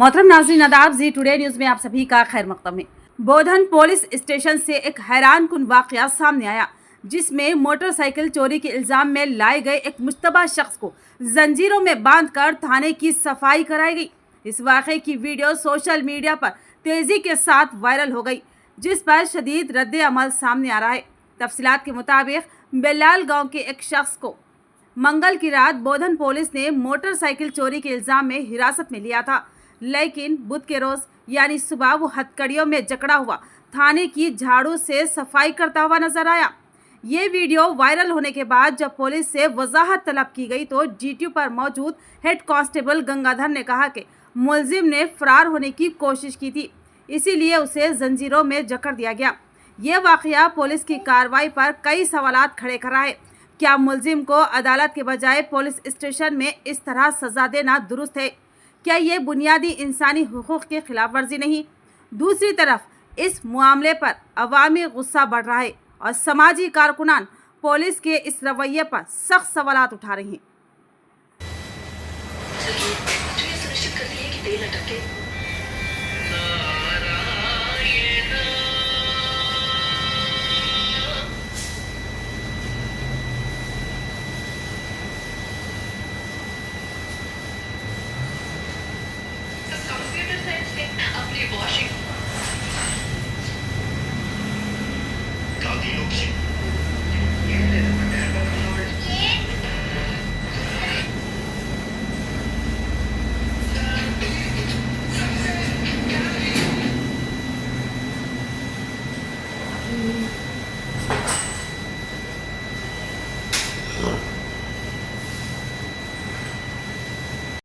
मोहतरम नाज़रीन आदाब, जी टुडे न्यूज़ में आप सभी का खैर मकदम है। बोधन पुलिस स्टेशन से एक हैरानकुन वाकया सामने आया, जिसमें मोटरसाइकिल चोरी के इल्जाम में लाए गए एक मुश्तबा शख्स को जंजीरों में बांधकर थाने की सफाई कराई गई। इस वाकये की वीडियो सोशल मीडिया पर तेजी के साथ वायरल हो गई, जिस पर शदीद रद्द अमल सामने आ रहा है। तफसीलात के मुताबिक बेलाल गाँव के एक शख्स को मंगल की रात बोधन पुलिस ने मोटरसाइकिल चोरी के इल्जाम में हिरासत में लिया था, लेकिन बुध के रोज यानी सुबह वो हथकड़ियों में जकड़ा हुआ थाने की झाड़ू से सफाई करता हुआ नजर आया। ये वीडियो वायरल होने के बाद जब पुलिस से वजाहत तलब की गई तो जीटीयू पर मौजूद हेड कांस्टेबल गंगाधर ने कहा कि मुलजिम ने फरार होने की कोशिश की थी, इसीलिए उसे जंजीरों में जकड़ दिया गया। ये वाकया पुलिस की कार्रवाई पर कई सवालात खड़े कर रहा है। क्या मुलजिम को अदालत के बजाय पुलिस स्टेशन में इस तरह सजा देना दुरुस्त है? क्या ये बुनियादी इंसानी हुकूक की खिलाफ वर्जी नहीं? दूसरी तरफ इस मामले पर अवामी गुस्सा बढ़ रहा है और समाजी कारकुनान पुलिस के इस रवैये पर सख्त सवालात उठा रहे हैं। कंप्यूटर साइंस में अपनी वॉशिंग गांधी लोग से ये ले लो मटर